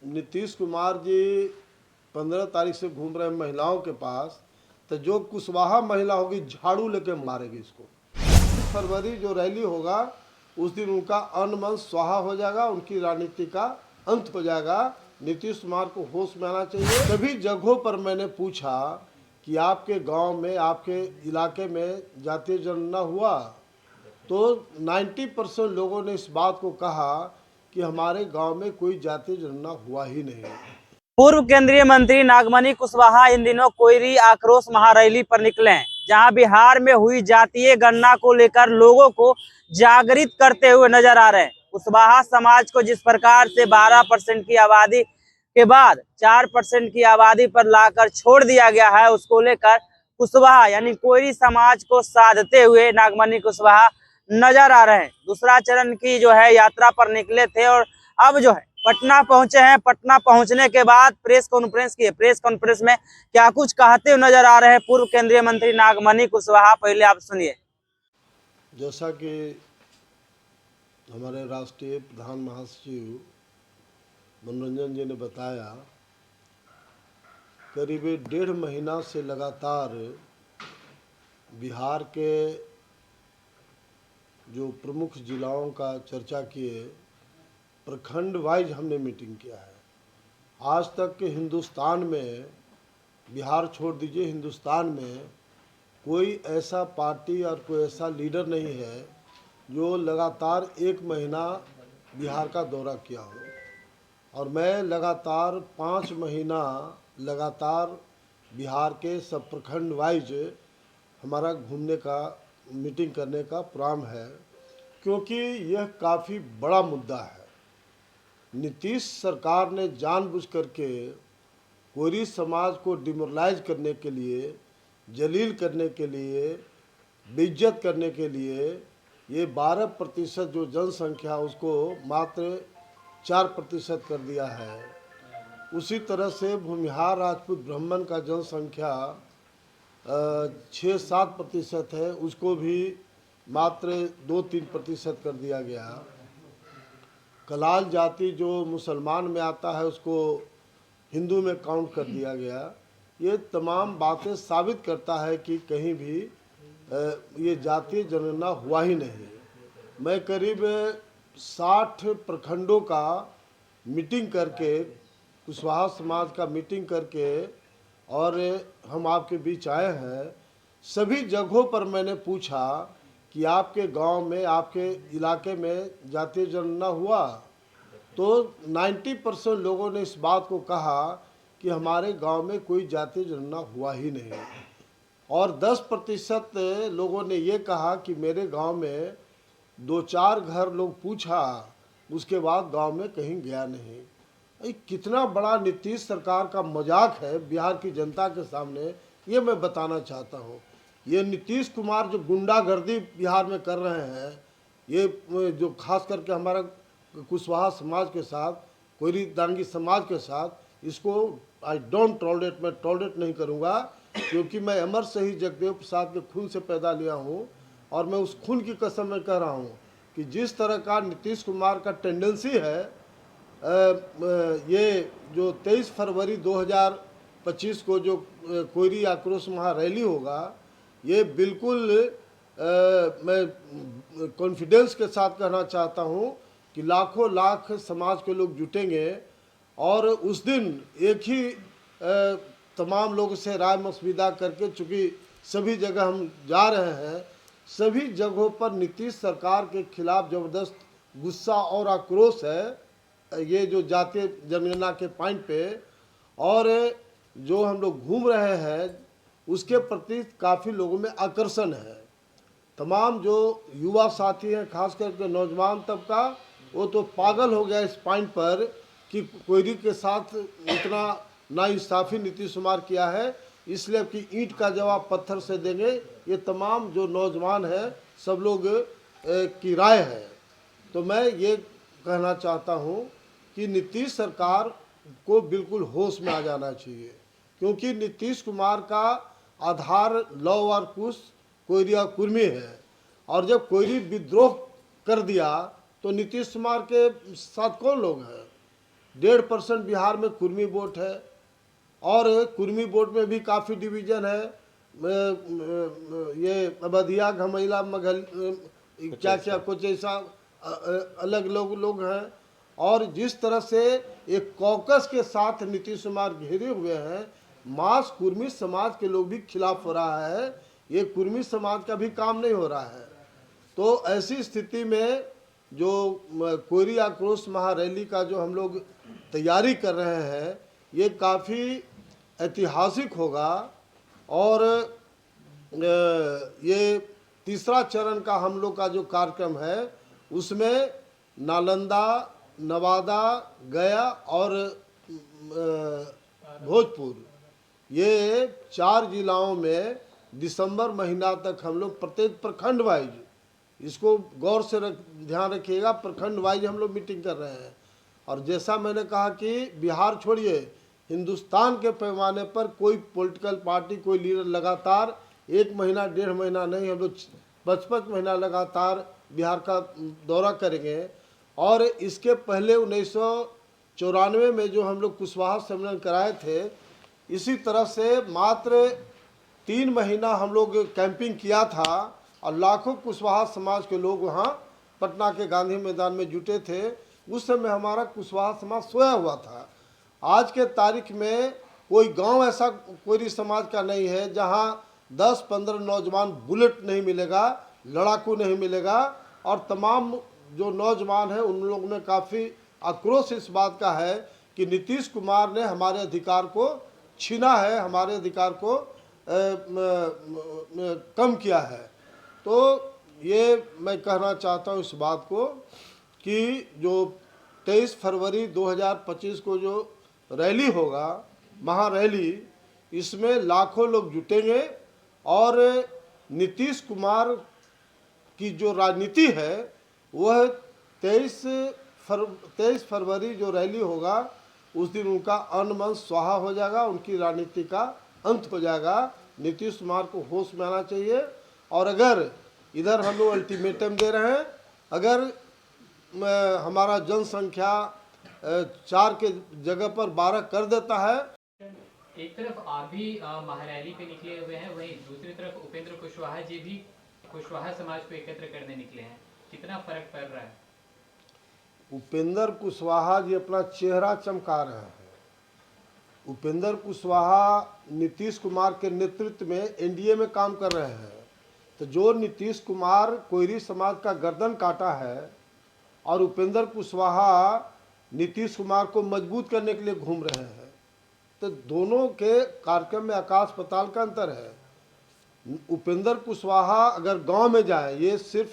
नीतीश कुमार जी 15 तारीख से घूम रहे हैं महिलाओं के पास, तो जो कुशवाहा महिला होगी झाड़ू लेके मारेगी इसको। 20 फरवरी जो रैली होगा उस दिन उनका अन्न मन स्वाहा हो जाएगा, उनकी राजनीति का अंत हो जाएगा। नीतीश कुमार को होश में आना चाहिए। सभी जगहों पर मैंने पूछा कि आपके गांव में, आपके इलाके में जातीय जनगणना हुआ, तो 90% लोगों ने इस बात को कहा कि हमारे गांव में कोई जातीय जनगणना हुआ ही नहीं। पूर्व केंद्रीय मंत्री नागमणि कुशवाहा इन दिनों कोयरी आक्रोश महारैली पर निकले हैं, जहां बिहार में हुई जातीय गणना को लेकर लोगों को जागृत करते हुए नजर आ रहे हैं। कुशवाहा समाज को जिस प्रकार से 12% की आबादी के बाद 4% की आबादी पर लाकर छोड़ दिया गया है, उसको लेकर कुशवाहा यानी कोयरी समाज को साधते हुए नागमणि कुशवाहा नजर आ रहे हैं। दूसरा चरण की जो है यात्रा पर निकले थे और अब जो है पटना पहुंचे हैं। पटना पहुंचने के बाद प्रेस कॉन्फ्रेंस की प्रेस कॉन्फ्रेंस में क्या कुछ कहते हुए नजर आ रहे हैं पूर्व केंद्रीय मंत्री नागमणि कुशवाहा, पहले आप सुनिए। जैसा कि हमारे राष्ट्रीय प्रधान महासचिव मनोरंजन जी ने बताया, करीब 1.5 महीना से लगातार बिहार के जो प्रमुख जिलाओं का चर्चा किए, प्रखंड वाइज हमने मीटिंग किया है। आज तक के हिंदुस्तान में, बिहार छोड़ दीजिए, हिंदुस्तान में कोई ऐसा पार्टी और कोई ऐसा लीडर नहीं है जो लगातार 1 महीना बिहार का दौरा किया हो। और मैं लगातार 5 महीना लगातार बिहार के सब प्रखंड वाइज हमारा घूमने का, मीटिंग करने का प्रोग्राम है, क्योंकि यह काफ़ी बड़ा मुद्दा है। नीतीश सरकार ने जानबूझ करके कोयरी समाज को डिमोरलाइज करने के लिए, जलील करने के लिए, बेइज्जत करने के लिए ये 12% जो जनसंख्या उसको मात्र 4% कर दिया है। उसी तरह से भूमिहार राजपूत ब्राह्मण का जनसंख्या 6-7% है, उसको भी मात्र 2-3% कर दिया गया। कलाल जाति जो मुसलमान में आता है उसको हिंदू में काउंट कर दिया गया। ये तमाम बातें साबित करता है कि कहीं भी ये जातीय जनगणना हुआ ही नहीं। मैं करीब 60 प्रखंडों का मीटिंग करके, कुशवाहा समाज का मीटिंग करके, और हम आपके बीच आए हैं। सभी जगहों पर मैंने पूछा कि आपके गांव में, आपके इलाके में जातीय जनगणना हुआ, तो 90% लोगों ने इस बात को कहा कि हमारे गांव में कोई जातीय जनगणना हुआ ही नहीं। और 10% लोगों ने ये कहा कि मेरे गांव में 2-4 घर लोग पूछा, उसके बाद गांव में कहीं गया नहीं। ये कितना बड़ा नीतीश सरकार का मजाक है बिहार की जनता के सामने, ये मैं बताना चाहता हूँ। ये नीतीश कुमार जो गुंडागर्दी बिहार में कर रहे हैं, ये जो खास करके हमारा कुशवाहा समाज के साथ, कोयरी दांगी समाज के साथ, इसको आई डोंट टॉलरेट, मैं टॉलरेट नहीं करूँगा, क्योंकि मैं अमर शहीद जगदेव प्रसाद के खून से पैदा लिया हूँ। और मैं उस खून की कसम में कह रहा हूँ कि जिस तरह का नीतीश कुमार का टेंडेंसी है, ये जो 23 फरवरी 2025 को जो कोयरी आक्रोश महारैली होगा, ये बिल्कुल मैं कॉन्फिडेंस के साथ कहना चाहता हूँ कि लाखों लाख समाज के लोग जुटेंगे। और उस दिन एक ही तमाम लोगों से राय मशविरा करके, चूँकि सभी जगह हम जा रहे हैं, सभी जगहों पर नीतीश सरकार के खिलाफ ज़बरदस्त गुस्सा और आक्रोश है ये जो जातीय जनगणना के पॉइंट पे। और जो हम लोग घूम रहे हैं उसके प्रति काफ़ी लोगों में आकर्षण है। तमाम जो युवा साथी हैं, खास करके नौजवान तबका, वो तो पागल हो गया इस पॉइंट पर कि कोयरी के साथ इतना नाइंसाफ़ी नीतीश कुमार किया है, इसलिए कि ईंट का जवाब पत्थर से देंगे। ये तमाम जो नौजवान हैं सब लोग की राय है। तो मैं ये कहना चाहता हूँ कि नीतीश सरकार को बिल्कुल होश में आ जाना चाहिए, क्योंकि नीतीश कुमार का आधार लव और कुश, कोयरी और कुर्मी है। और जब कोयरी विद्रोह कर दिया तो नीतीश कुमार के साथ कौन लोग हैं? 1.5% बिहार में कुर्मी वोट है, और कुर्मी वोट में भी काफ़ी डिवीजन है। ये अवधिया, घमैला, मगल, क्या क्या कुछ ऐसा अलग लोग हैं। और जिस तरह से एक कॉकस के साथ नीतीश कुमार घेरे हुए हैं, मास कुर्मी समाज के लोग भी खिलाफ हो रहा है, ये कुर्मी समाज का भी काम नहीं हो रहा है। तो ऐसी स्थिति में जो कोयरी आक्रोश महारैली का जो हम लोग तैयारी कर रहे हैं, ये काफ़ी ऐतिहासिक होगा। और ये तीसरा चरण का हम लोग का जो कार्यक्रम है, उसमें नालंदा, नवादा, गया और भोजपुर, ये 4 जिलाओं में दिसंबर महीना तक हम लोग प्रत्येक प्रखंड वाइज, इसको गौर से ध्यान रखिएगा, प्रखंड वाइज हम लोग मीटिंग कर रहे हैं। और जैसा मैंने कहा कि बिहार छोड़िए, हिंदुस्तान के पैमाने पर कोई पॉलिटिकल पार्टी, कोई लीडर लगातार 1 महीना 1.5 महीना नहीं, हम लोग 55 महीना लगातार बिहार का दौरा करेंगे। और इसके पहले 1994 में जो हम लोग कुशवाहा सम्मेलन कराए थे, इसी तरह से मात्र 3 महीना हम लोग कैंपिंग किया था, और लाखों कुशवाहा समाज के लोग वहाँ पटना के गांधी मैदान में जुटे थे। उस समय हमारा कुशवाहा समाज सोया हुआ था। आज के तारीख में कोई गांव ऐसा कोयरी समाज का नहीं है जहां 10-15 नौजवान बुलेट नहीं मिलेगा, लड़ाकू नहीं मिलेगा। और तमाम जो नौजवान हैं उन लोगों में काफ़ी आक्रोश इस बात का है कि नीतीश कुमार ने हमारे अधिकार को छीना है, हमारे अधिकार को कम किया है। तो ये मैं कहना चाहता हूँ इस बात को कि जो 23 फरवरी 2025 को जो रैली होगा, महारैली, इसमें लाखों लोग जुटेंगे। और नीतीश कुमार की जो राजनीति है वह 23 फरवरी जो रैली होगा, उस दिन उनका अन्न मन स्वाहा हो जाएगा, उनकी राजनीति का अंत हो जाएगा। नीतीश कुमार को होश में आना चाहिए। और अगर इधर हम लोग अल्टीमेटम दे रहे हैं, अगर हमारा जनसंख्या 4 के जगह पर 12 कर देता है। एक तरफ आप भी महारैली पे निकले हुए हैं, वहीं दूसरी तरफ उपेंद्र कुशवाहा जी भी कुशवाहा समाज को एकत्र करने निकले हैं, कितना फर्क पड़ रहा है? उपेंद्र कुशवाहा जी अपना चेहरा चमका रहे हैं। उपेंद्र कुशवाहा नीतीश कुमार के नेतृत्व में एनडीए में काम कर रहे हैं। तो जो नीतीश कुमार कोयरी समाज का गर्दन काटा है, और उपेंद्र कुशवाहा नीतीश कुमार को मजबूत करने के लिए घूम रहे हैं, तो दोनों के कार्यक्रम में आकाश पाताल का अंतर है। उपेंद्र कुशवाहा अगर गांव में जाए, ये सिर्फ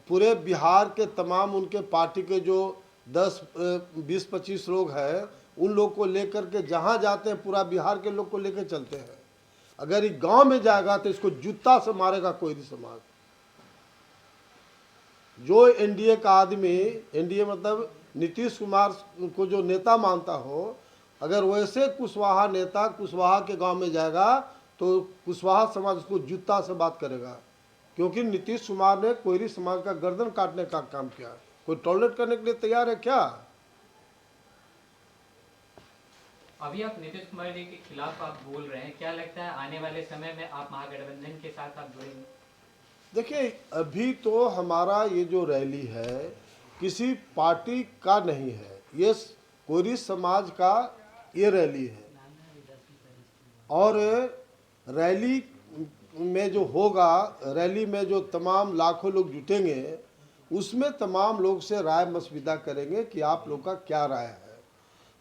पूरे बिहार के तमाम उनके पार्टी के जो 10-20-25 लोग हैं, उन लोग को लेकर के जहां जाते हैं पूरा बिहार के लोग को लेकर चलते हैं। अगर ये गांव में जाएगा तो इसको जूता से मारेगा कोयरी समाज। जो एनडीए का आदमी, एनडीए मतलब नीतीश कुमार को जो नेता मानता हो, अगर वैसे कुशवाहा नेता कुशवाहा के गांव में जाएगा तो कुशवाहा समाज उसको जूता से बात करेगा, क्योंकि नीतीश कुमार ने कोयरी समाज का गर्दन काटने का काम किया। कोई टॉलरेट करने के लिए तैयार है क्या? अभी आप नीतीश कुमार जी के खिलाफ आप बोल रहे हैं, क्या लगता है आने वाले समय में आप महागठबंधन के साथ आप जुड़ेंगे? देखिए, अभी तो हमारा ये जो रैली है किसी पार्टी का नहीं है, ये कोयरी समाज का ये रैली है। और रैली में जो होगा, रैली में जो तमाम लाखों लोग जुटेंगे, उसमें तमाम लोग से राय मशविरा करेंगे कि आप लोग का क्या राय है।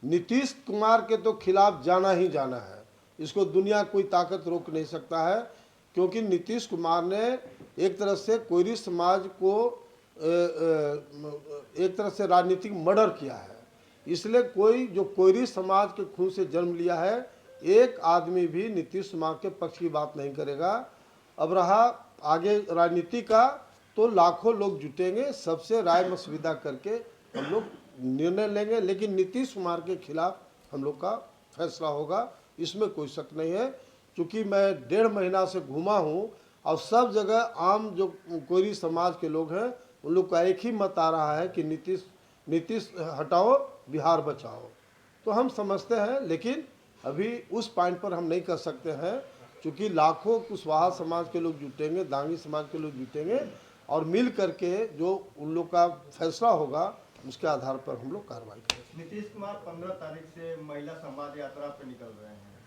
नीतीश कुमार के तो खिलाफ जाना ही जाना है, इसको दुनिया कोई ताकत रोक नहीं सकता है, क्योंकि नीतीश कुमार ने एक तरह से कोयरी समाज को एक तरह से राजनीतिक मर्डर किया है। इसलिए कोई जो कोयरी समाज के खून से जन्म लिया है, एक आदमी भी नीतीश कुमार के पक्ष की बात नहीं करेगा। अब रहा आगे राजनीति का, तो लाखों लोग जुटेंगे, सबसे राय मशविरा करके हम लोग निर्णय लेंगे, लेकिन नीतीश कुमार के खिलाफ हम लोग का फैसला होगा, इसमें कोई शक नहीं है। क्योंकि मैं 1.5 महीना से घूमा हूँ और सब जगह आम जो कोयरी समाज के लोग हैं, उन लोग का एक ही मत आ रहा है कि नीतीश हटाओ बिहार बचाओ। तो हम समझते हैं, लेकिन अभी उस पॉइंट पर हम नहीं कर सकते हैं, क्योंकि लाखों कुशवाहा समाज के लोग जुटेंगे, दांगी समाज के लोग जुटेंगे और मिल करके जो उन लोग का फैसला होगा उसके आधार पर हम लोग कार्रवाई करेंगे। नीतीश कुमार 15 तारीख से महिला संवाद यात्रा पे निकल रहे हैं,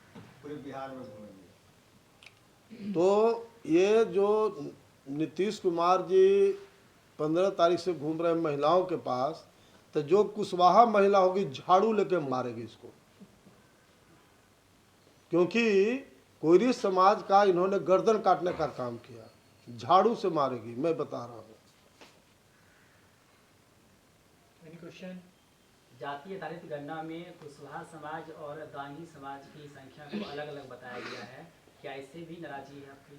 पूरे बिहार में घूमेंगे। तो ये जो नीतीश कुमार जी 15 तारीख से घूम रहे हैं महिलाओं के पास, तो जो कुशवाहा महिला होगी झाड़ू लेके मारेगी इसको, क्योंकि कोयरी समाज का इन्होंने गर्दन काटने का काम किया, झाड़ू से मारेगी, मैं बता रहा हूँ। जातीय आधारित गणना में कुशवाहा समाज और दांगी समाज की संख्या को अलग अलग बताया गया है, क्या इससे भी नाराजगी है आपकी?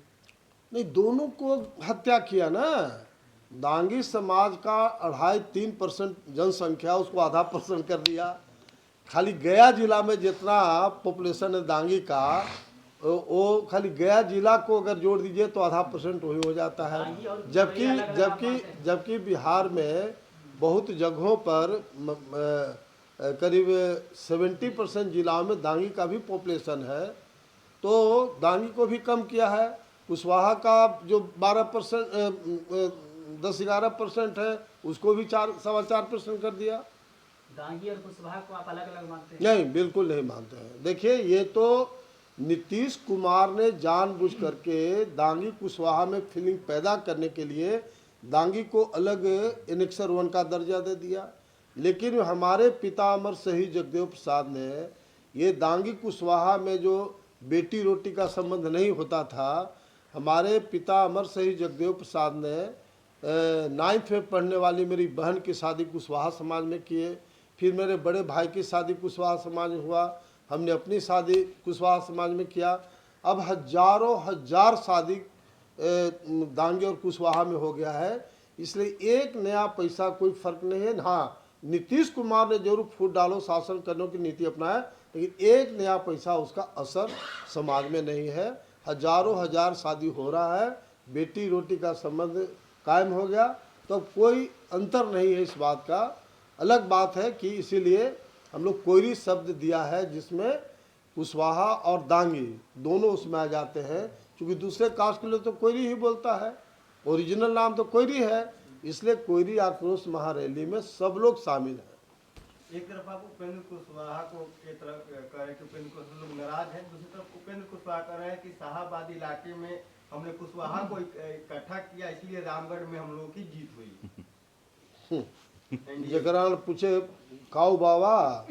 नहीं, दोनों को हत्या किया ना। दांगी समाज का 2.5-3% जनसंख्या, उसको आधा % कर दिया। खाली गया जिला में जितना पॉपुलेशन है दांगी का, वो खाली गया जिला को अगर जोड़ दीजिए तो आधा % वही हो जाता है। जबकि बिहार में बहुत जगहों पर करीब 70% जिलाओं में दांगी का भी पॉपुलेशन है, तो दांगी को भी कम किया है। कुशवाहा का जो 10-11% है उसको भी 4.25% कर दिया। दांगी और कुशवाहा को आप अलग अलग मानते हैं? नहीं, बिल्कुल नहीं मानते हैं। देखिए, ये तो नीतीश कुमार ने जानबूझ करके दांगी कुशवाहा में फीलिंग पैदा करने के लिए दांगी को अलग एनेक्सर 1 का दर्जा दे दिया। लेकिन हमारे पिता अमर शहीद जगदेव प्रसाद ने ये दांगी कुशवाहा में जो बेटी रोटी का संबंध नहीं होता था, हमारे पिता अमर शहीद जगदेव प्रसाद ने 9th में पढ़ने वाली मेरी बहन की शादी कुशवाहा समाज में किए, फिर मेरे बड़े भाई की शादी कुशवाहा समाज में हुआ, हमने अपनी शादी कुशवाहा समाज में किया। अब हजारों हजार शादी दांगी और कुशवाहा में हो गया है, इसलिए एक नया पैसा कोई फर्क नहीं है। हाँ, नीतीश कुमार ने जरूर फूट डालो शासन करने की नीति अपनाया, लेकिन एक नया पैसा उसका असर समाज में नहीं है। हजारों हजार शादी हो रहा है, बेटी रोटी का संबंध कायम हो गया, तो कोई अंतर नहीं है इस बात का। अलग बात है कि इसीलिए हम लोग कोयरी शब्द दिया है, जिसमें कुशवाहा और दांगी दोनों उसमें आ जाते हैं, क्योंकि दूसरे कास्ट के लिए तो कोयरी ही बोलता है, ओरिजिनल नाम तो कोयरी है, इसलिए कोयरी आक्रोश महारैली में सब लोग शामिल हैं। एक तरफ आप उपेंद्र कुशवाहा को के तरफ कह रहे हैं कि उपेंद्र कुशवाहा लोग नाराज हैं, दूसरी तरफ उपेंद्र कुशवाहा कह रहे हैं कि शाहाबाद इलाके में हमने कुशवाहा को इकट्ठा किया, इसलिए रामगढ़ में हम लोगों की जीत हुई। जगरान पूछे काऊ बाबा,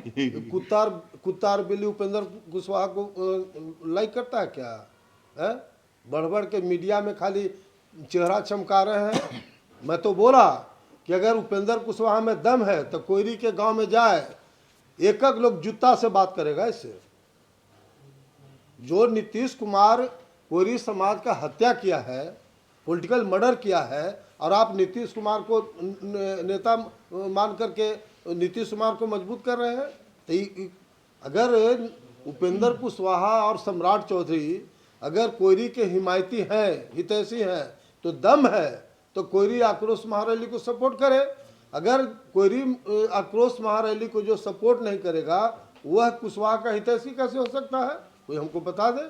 कुत्तार बिल्ली उपेंद्र कुशवाहा को लाइक करता है क्या है? बढ़ बढ़ के मीडिया में खाली चेहरा चमका रहे हैं। मैं तो बोला कि अगर उपेंद्र कुशवाहा में दम है तो कोयरी के गांव में जाए, एक लोग जूता से बात करेगा इससे। जो नीतीश कुमार कोयरी समाज का हत्या किया है, पॉलिटिकल मर्डर किया है, और आप नीतीश कुमार को नेता मान करके नीतीश कुमार को मजबूत कर रहे हैं। तो अगर उपेंद्र कुशवाहा और सम्राट चौधरी अगर कोयरी के हिमायती हैं, हितैषी हैं, तो दम है तो कोयरी आक्रोश महारैली को सपोर्ट करे। अगर कोयरी आक्रोश महारैली को जो सपोर्ट नहीं करेगा, वह कुशवाहा का हितैषी कैसे हो सकता है? कोई हमको बता दे।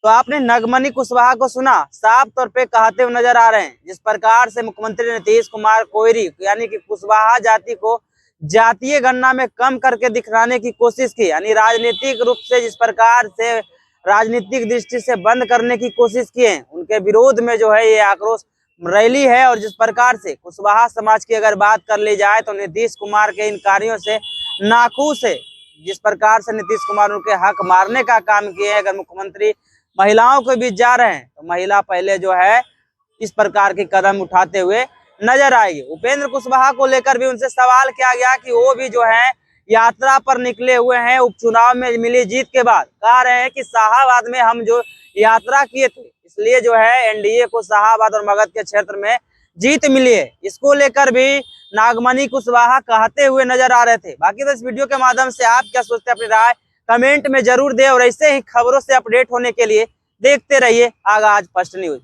तो आपने नगमनी कुशवाहा को सुना, साफ तौर पे कहते हुए नजर आ रहे हैं। जिस प्रकार से मुख्यमंत्री नीतीश कुमार कोयरी यानी कि कुशवाहा जाति को जातीय गणना में कम करके दिखाने की कोशिश की, यानी राजनीतिक रूप से जिस प्रकार से राजनीतिक दृष्टि से बंद करने की कोशिश की है, उनके विरोध में जो है ये आक्रोश रैली है। और जिस प्रकार से कुशवाहा समाज की अगर बात कर ली जाए तो नीतीश कुमार के इन कार्यों से नाखुश है। जिस प्रकार से नीतीश कुमार उनके हक मारने का काम किए हैं, अगर मुख्यमंत्री महिलाओं के बीच जा रहे हैं तो महिला पहले जो है इस प्रकार के कदम उठाते हुए नजर आएगी। उपेंद्र कुशवाहा को लेकर भी उनसे सवाल किया गया कि वो भी जो है यात्रा पर निकले हुए हैं उपचुनाव में मिली जीत के बाद। कह रहे हैं कि शाहाबाद में हम जो यात्रा किए थे, इसलिए जो है एनडीए को शाहाबाद और मगध के क्षेत्र में जीत मिली है। इसको लेकर भी नागमनी कुशवाहा कहते हुए नजर आ रहे थे। बाकी तो इस वीडियो के माध्यम से आप क्या सोचते हैं, अपनी राय कमेंट में जरूर दें, और ऐसे ही खबरों से अपडेट होने के लिए देखते रहिए आगाज फर्स्ट न्यूज।